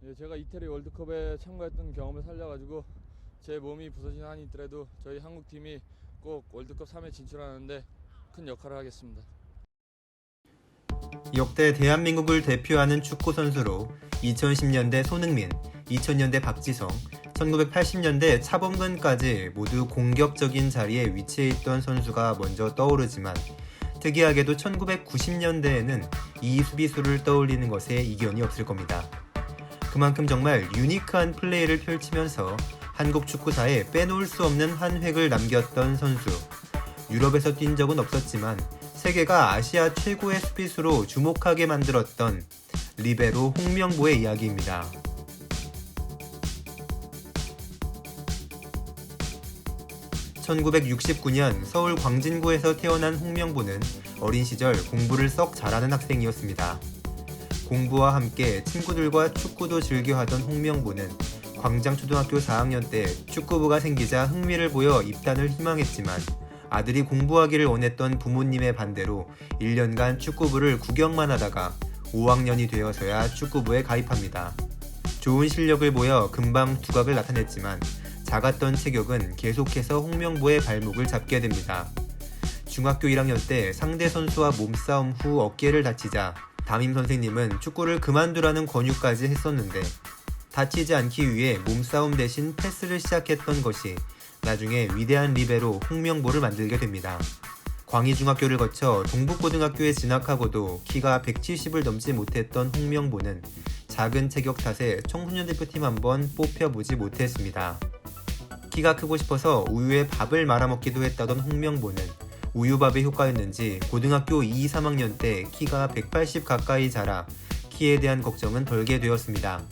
예, 제가 이태리 월드컵에 참가했던 경험을 살려가지고 제 몸이 부서진 한이 있더라도 저희 한국팀이 꼭 월드컵 3회 진출하는데 큰 역할을 하겠습니다. 역대 대한민국을 대표하는 축구 선수로 2010년대 손흥민, 2000년대 박지성, 1980년대 차범근까지 모두 공격적인 자리에 위치해 있던 선수가 먼저 떠오르지만 특이하게도 1990년대에는 이 수비수를 떠올리는 것에 이견이 없을 겁니다. 그만큼 정말 유니크한 플레이를 펼치면서 한국 축구사에 빼놓을 수 없는 한 획을 남겼던 선수. 유럽에서 뛴 적은 없었지만 세계가 아시아 최고의 수비수로 주목하게 만들었던 리베로 홍명보의 이야기입니다. (1969년) 서울 광진구에서 태어난 홍명보는 어린 시절 공부를 썩 잘하는 학생이었습니다. 공부와 함께 친구들과 축구도 즐겨 하던 홍명보는 광장초등학교 4학년 때 축구부가 생기자 흥미를 보여 입단을 희망했지만 아들이 공부하기를 원했던 부모님의 반대로 1년간 축구부를 구경만 하다가 5학년이 되어서야 축구부에 가입합니다. 좋은 실력을 보여 금방 두각을 나타냈지만 작았던 체격은 계속해서 홍명보의 발목을 잡게 됩니다. 중학교 1학년 때 상대 선수와 몸싸움 후 어깨를 다치자 담임 선생님은 축구를 그만두라는 권유까지 했었는데 다치지 않기 위해 몸싸움 대신 패스를 시작했던 것이 나중에 위대한 리베로 홍명보를 만들게 됩니다. 광희중학교를 거쳐 동북고등학교에 진학하고도 키가 170을 넘지 못했던 홍명보는 작은 체격 탓에 청소년 대표팀 한번 뽑혀보지 못했습니다. 키가 크고 싶어서 우유에 밥을 말아먹기도 했다던 홍명보는 우유밥의 효과였는지 고등학교 2, 3학년 때 키가 180 가까이 자라 키에 대한 걱정은 덜게 되었습니다.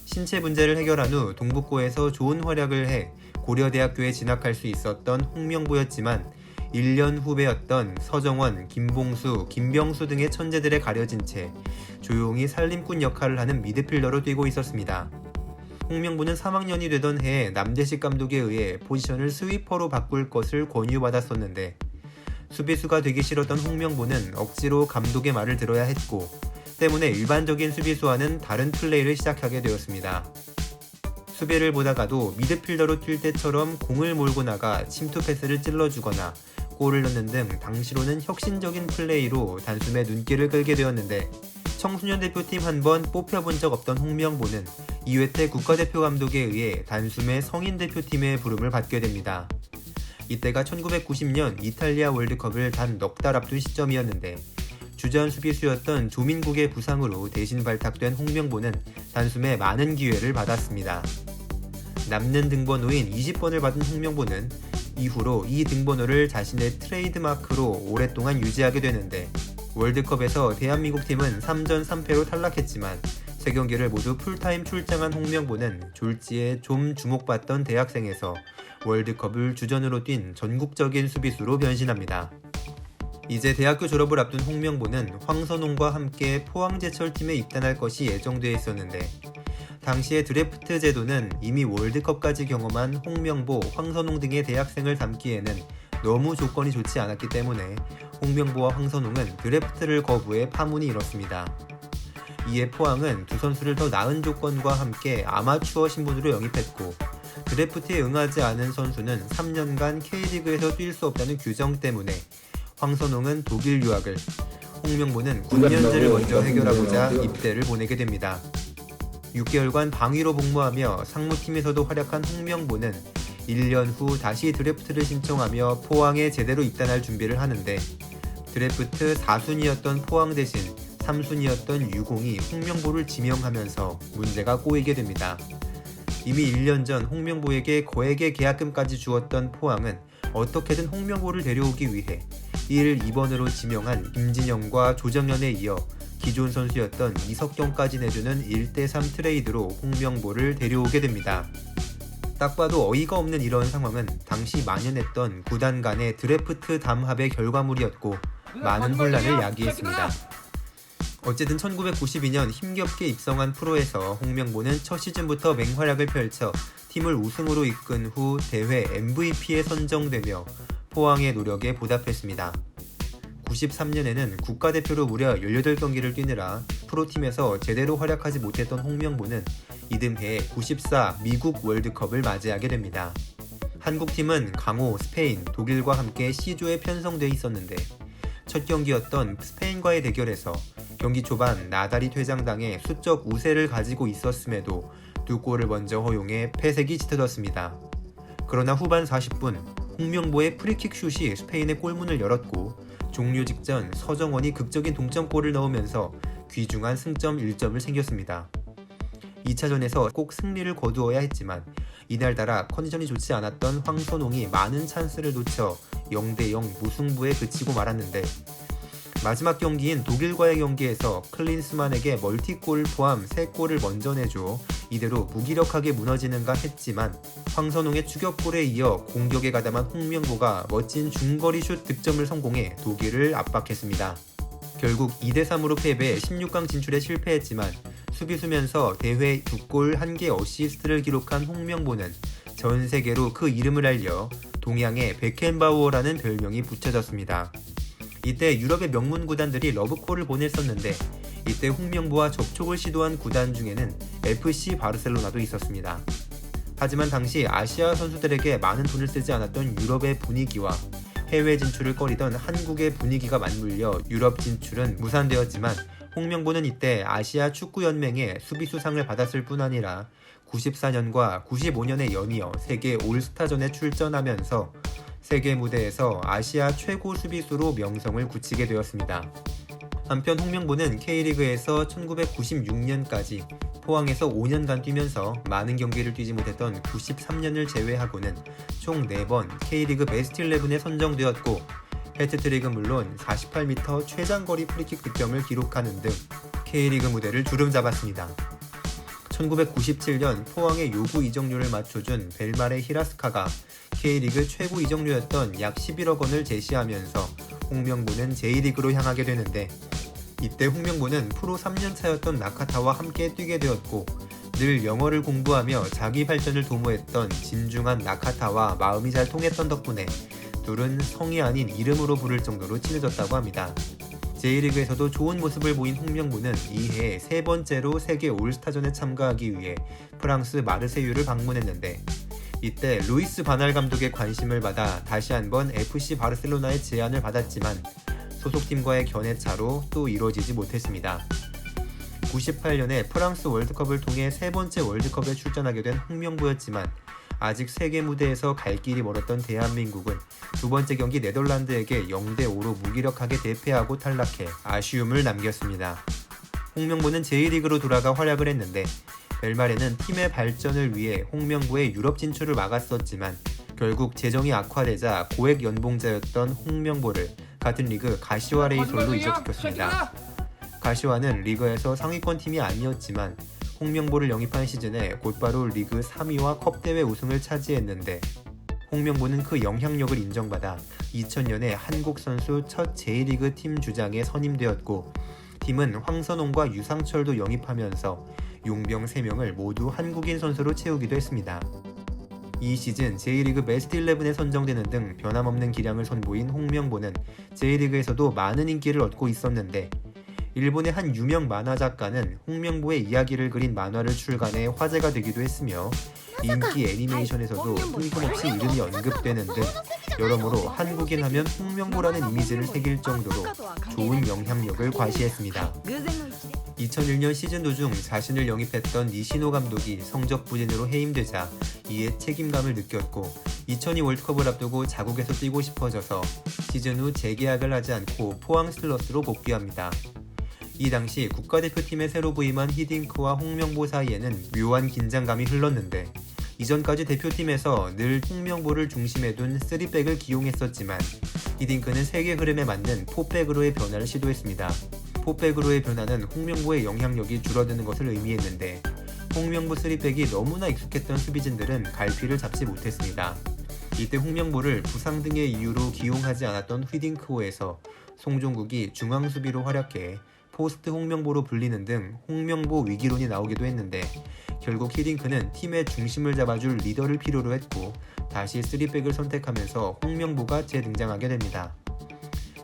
신체 문제를 해결한 후 동북고에서 좋은 활약을 해 고려대학교에 진학할 수 있었던 홍명보였지만 1년 후배였던 서정원, 김봉수, 김병수 등의 천재들에 가려진 채 조용히 살림꾼 역할을 하는 미드필더로 뛰고 있었습니다. 홍명보는 3학년이 되던 해에 남대식 감독에 의해 포지션을 스위퍼로 바꿀 것을 권유받았었는데 수비수가 되기 싫었던 홍명보는 억지로 감독의 말을 들어야 했고 때문에 일반적인 수비수와는 다른 플레이를 시작하게 되었습니다. 수비를 보다가도 미드필더로 뛸 때처럼 공을 몰고 나가 침투 패스를 찔러주거나 골을 넣는 등 당시로는 혁신적인 플레이로 단숨에 눈길을 끌게 되었는데 청소년 대표팀 한 번 뽑혀본 적 없던 홍명보는 이회태 국가대표 감독에 의해 단숨에 성인 대표팀의 부름을 받게 됩니다. 이때가 1990년 이탈리아 월드컵을 단 넉 달 앞둔 시점이었는데 주전 수비수였던 조민국의 부상으로 대신 발탁된 홍명보는 단숨에 많은 기회를 받았습니다. 남는 등번호인 20번을 받은 홍명보는 이후로 이 등번호를 자신의 트레이드마크로 오랫동안 유지하게 되는데 월드컵에서 대한민국 팀은 3전 3패로 탈락했지만 3경기를 모두 풀타임 출장한 홍명보는 졸지에 좀 주목받던 대학생에서 월드컵을 주전으로 뛴 전국적인 수비수로 변신합니다. 이제 대학교 졸업을 앞둔 홍명보는 황선홍과 함께 포항제철팀에 입단할 것이 예정돼 있었는데 당시의 드래프트 제도는 이미 월드컵까지 경험한 홍명보, 황선홍 등의 대학생을 담기에는 너무 조건이 좋지 않았기 때문에 홍명보와 황선홍은 드래프트를 거부해 파문이 일었습니다. 이에 포항은 두 선수를 더 나은 조건과 함께 아마추어 신분으로 영입했고 드래프트에 응하지 않은 선수는 3년간 K리그에서 뛸 수 없다는 규정 때문에 황선홍은 독일 유학을, 홍명보는 9년제를 먼저 해결하고자 입대를 보내게 됩니다. 6개월간 방위로 복무하며 상무팀에서도 활약한 홍명보는 1년 후 다시 드래프트를 신청하며 포항에 제대로 입단할 준비를 하는데 드래프트 4순위였던 포항 대신 3순위였던 유공이 홍명보를 지명하면서 문제가 꼬이게 됩니다. 이미 1년 전 홍명보에게 거액의 계약금까지 주었던 포항은 어떻게든 홍명보를 데려오기 위해 1, 2번으로 지명한 김진영과 조정연에 이어 기존 선수였던 이석경까지 내주는 1대3 트레이드로 홍명보를 데려오게 됩니다. 딱 봐도 어이가 없는 이런 상황은 당시 만연했던 구단 간의 드래프트 담합의 결과물이었고 많은 혼란을 야기했습니다. 어쨌든 1992년 힘겹게 입성한 프로에서 홍명보는 첫 시즌부터 맹활약을 펼쳐 팀을 우승으로 이끈 후 대회 MVP에 선정되며 포항의 노력에 보답했습니다. 93년에는 국가대표로 무려 18경기를 뛰느라 프로팀에서 제대로 활약하지 못했던 홍명보는 이듬해 94 미국 월드컵을 맞이하게 됩니다. 한국팀은 강호, 스페인, 독일과 함께 C조에 편성돼 있었는데 첫 경기였던 스페인과의 대결에서 경기 초반 나달이 퇴장당해 수적 우세를 가지고 있었음에도 두 골을 먼저 허용해 패색이 짙어졌습니다. 그러나 후반 40분 홍명보의 프리킥 슛이 스페인의 골문을 열었고 종료 직전 서정원이 극적인 동점골을 넣으면서 귀중한 승점 1점을 챙겼습니다. 2차전에서 꼭 승리를 거두어야 했지만 이날따라 컨디션이 좋지 않았던 황선홍이 많은 찬스를 놓쳐 0대0 무승부에 그치고 말았는데 마지막 경기인 독일과의 경기에서 클린스만에게 멀티골 포함 3골을 먼저 내줘 이대로 무기력하게 무너지는가 했지만 황선홍의 추격골에 이어 공격에 가담한 홍명보가 멋진 중거리 슛 득점을 성공해 독일을 압박했습니다. 결국 2대3으로 패배해 16강 진출에 실패했지만 수비수면서 대회 2골 1개 어시스트를 기록한 홍명보는 전 세계로 그 이름을 알려 동양의 베켄바우어라는 별명이 붙여졌습니다. 이때 유럽의 명문 구단들이 러브콜을 보냈었는데 이때 홍명보와 접촉을 시도한 구단 중에는 FC 바르셀로나도 있었습니다. 하지만 당시 아시아 선수들에게 많은 돈을 쓰지 않았던 유럽의 분위기와 해외 진출을 꺼리던 한국의 분위기가 맞물려 유럽 진출은 무산되었지만 홍명보는 이때 아시아 축구연맹의 수비수상을 받았을 뿐 아니라 94년과 95년에 연이어 세계 올스타전에 출전하면서 세계 무대에서 아시아 최고 수비수로 명성을 굳히게 되었습니다. 한편 홍명보는 K리그에서 1996년까지 포항에서 5년간 뛰면서 많은 경기를 뛰지 못했던 93년을 제외하고는 총 4번 K리그 베스트 11에 선정되었고 해트트릭은 물론 48m 최장거리 프리킥 득점을 기록하는 등 K리그 무대를 주름잡았습니다. 1997년 포항의 요구 이적료를 맞춰준 벨마레 히라스카가 K리그 최고 이적료였던 약 11억 원을 제시하면서 홍명보는 J리그로 향하게 되는데 이때 홍명보는 프로 3년 차였던 나카타와 함께 뛰게 되었고 늘 영어를 공부하며 자기 발전을 도모했던 진중한 나카타와 마음이 잘 통했던 덕분에 둘은 성이 아닌 이름으로 부를 정도로 친해졌다고 합니다. J리그에서도 좋은 모습을 보인 홍명보는 이해 3번째로 세계 올스타전에 참가하기 위해 프랑스 마르세유를 방문했는데 이때 루이스 바날 감독의 관심을 받아 다시 한번 FC 바르셀로나의 제안을 받았지만 소속팀과의 견해차로 또 이뤄지지 못했습니다. 98년에 프랑스 월드컵을 통해 3번째 월드컵에 출전하게 된 홍명보였지만 아직 세계 무대에서 갈 길이 멀었던 대한민국은 두 번째 경기 네덜란드에게 0대5로 무기력하게 대패하고 탈락해 아쉬움을 남겼습니다. 홍명보는 J리그로 돌아가 활약을 했는데 벨마레는 팀의 발전을 위해 홍명보의 유럽 진출을 막았었지만 결국 재정이 악화되자 고액 연봉자였던 홍명보를 같은 리그 가시와 레이솔로 이적시켰습니다. 가시와는 리그에서 상위권 팀이 아니었지만 홍명보를 영입한 시즌에 곧바로 리그 3위와 컵대회 우승을 차지했는데 홍명보는 그 영향력을 인정받아 2000년에 한국 선수 첫 J리그 팀 주장에 선임되었고 팀은 황선홍과 유상철도 영입하면서 용병 3명을 모두 한국인 선수로 채우기도 했습니다. 이 시즌 J리그 베스트 11에 선정되는 등 변함없는 기량을 선보인 홍명보는 J리그에서도 많은 인기를 얻고 있었는데 일본의 한 유명 만화 작가는 홍명보의 이야기를 그린 만화를 출간해 화제가 되기도 했으며 인기 애니메이션에서도 뜬금없이 이름이 언급되는 등 여러모로 한국인 하면 홍명보라는 이미지를 새길 정도로 좋은 영향력을 과시했습니다. 2001년 시즌 도중 자신을 영입했던 니시노 감독이 성적 부진으로 해임되자 이에 책임감을 느꼈고 2002 월드컵을 앞두고 자국에서 뛰고 싶어져서 시즌 후 재계약을 하지 않고 포항 슬러스로 복귀합니다. 이 당시 국가대표팀에 새로 부임한 히딩크와 홍명보 사이에는 묘한 긴장감이 흘렀는데 이전까지 대표팀에서 늘 홍명보를 중심에 둔 3백을 기용했었지만 히딩크는 세계 흐름에 맞는 4백으로의 변화를 시도했습니다. 4백으로의 변화는 홍명보의 영향력이 줄어드는 것을 의미했는데 홍명보 3백이 너무나 익숙했던 수비진들은 갈피를 잡지 못했습니다. 이때 홍명보를 부상 등의 이유로 기용하지 않았던 히딩크호에서 송종국이 중앙수비로 활약해 포스트 홍명보로 불리는 등 홍명보 위기론이 나오기도 했는데 결국 히딩크는 팀의 중심을 잡아줄 리더를 필요로 했고 다시 3백을 선택하면서 홍명보가 재등장하게 됩니다.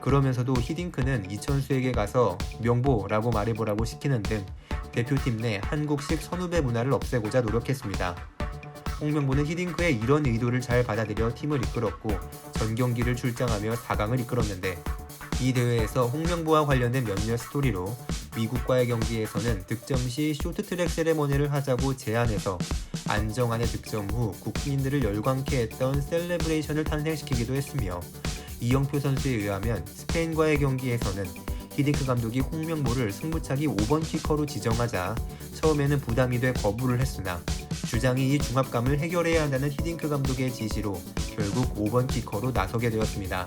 그러면서도 히딩크는 이천수에게 가서 명보라고 말해보라고 시키는 등 대표팀 내 한국식 선후배 문화를 없애고자 노력했습니다. 홍명보는 히딩크의 이런 의도를 잘 받아들여 팀을 이끌었고 전 경기를 출장하며 4강을 이끌었는데, 이 대회에서 홍명보와 관련된 몇몇 스토리로 미국과의 경기에서는 득점 시 쇼트트랙 세레머니를 하자고 제안해서 안정환의 득점 후 국민들을 열광케 했던 셀레브레이션을 탄생시키기도 했으며, 이영표 선수에 의하면 스페인과의 경기에서는 히딩크 감독이 홍명보를 승부차기 5번 키커로 지정하자 처음에는 부담이 돼 거부를 했으나 주장이 이 중압감을 해결해야 한다는 히딩크 감독의 지시로 결국 5번 키커로 나서게 되었습니다.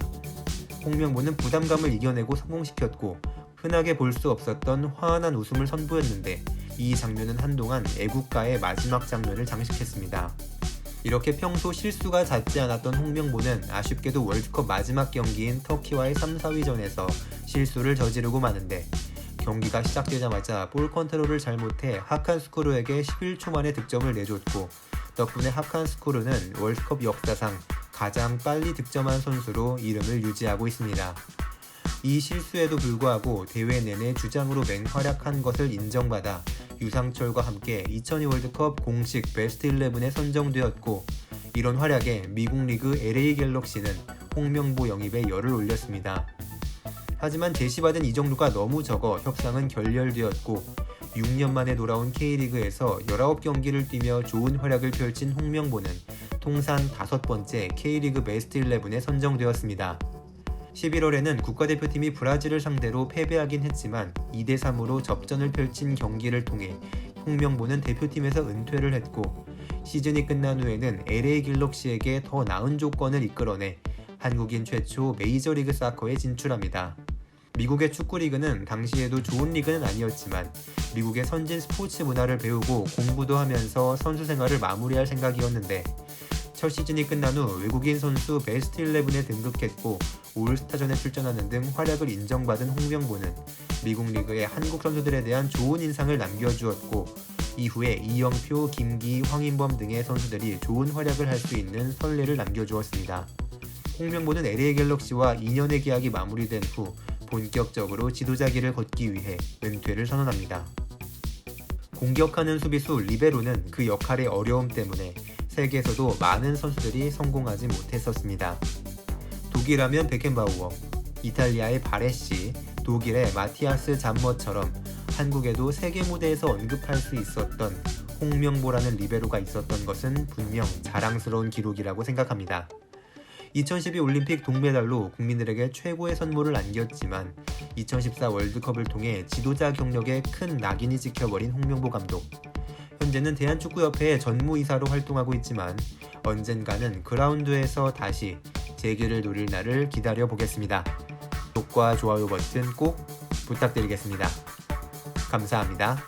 홍명보는 부담감을 이겨내고 성공시켰고 흔하게 볼 수 없었던 화환한 웃음을 선보였는데, 이 장면은 한동안 애국가의 마지막 장면을 장식했습니다. 이렇게 평소 실수가 잦지 않았던 홍명보는 아쉽게도 월드컵 마지막 경기인 터키와의 3, 4위전에서 실수를 저지르고 마는데, 경기가 시작되자마자 볼 컨트롤을 잘못해 하칸 스코르에게 11초 만에 득점을 내줬고, 덕분에 하칸 스코르는 월드컵 역사상 가장 빨리 득점한 선수로 이름을 유지하고 있습니다. 이 실수에도 불구하고 대회 내내 주장으로 맹활약한 것을 인정받아 유상철과 함께 2002 월드컵 공식 베스트 11에 선정되었고, 이런 활약에 미국 리그 LA 갤럭시는 홍명보 영입에 열을 올렸습니다. 하지만 제시받은 이정도가 너무 적어 협상은 결렬되었고, 6년 만에 돌아온 K리그에서 19경기를 뛰며 좋은 활약을 펼친 홍명보는 통산 5번째 K리그 베스트 11에 선정되었습니다. 11월에는 국가대표팀이 브라질을 상대로 패배하긴 했지만 2대3으로 접전을 펼친 경기를 통해 홍명보는 대표팀에서 은퇴를 했고, 시즌이 끝난 후에는 LA 갤럭시에게 더 나은 조건을 이끌어내 한국인 최초 메이저리그 사커에 진출합니다. 미국의 축구리그는 당시에도 좋은 리그는 아니었지만 미국의 선진 스포츠 문화를 배우고 공부도 하면서 선수 생활을 마무리할 생각이었는데, 첫 시즌이 끝난 후 외국인 선수 베스트 11에 등극했고 올스타전에 출전하는 등 활약을 인정받은 홍명보는 미국 리그의 한국 선수들에 대한 좋은 인상을 남겨주었고, 이후에 이영표, 김기, 황인범 등의 선수들이 좋은 활약을 할 수 있는 선례를 남겨주었습니다. 홍명보는 LA 갤럭시와 2년의 계약이 마무리된 후 본격적으로 지도자 길을 걷기 위해 은퇴를 선언합니다. 공격하는 수비수 리베로는 그 역할의 어려움 때문에 세계에서도 많은 선수들이 성공하지 못했었습니다. 독일하면 베켄바우어, 이탈리아의 바레시, 독일의 마티아스 잠머처럼 한국에도 세계 무대에서 언급할 수 있었던 홍명보라는 리베로가 있었던 것은 분명 자랑스러운 기록이라고 생각합니다. 2012 올림픽 동메달로 국민들에게 최고의 선물을 안겼지만 2014 월드컵을 통해 지도자 경력에 큰 낙인이 찍혀버린 홍명보 감독. 현재는 대한축구협회의 전무이사로 활동하고 있지만 언젠가는 그라운드에서 다시 재기를 노릴 날을 기다려보겠습니다. 구독과 좋아요 버튼 꼭 부탁드리겠습니다. 감사합니다.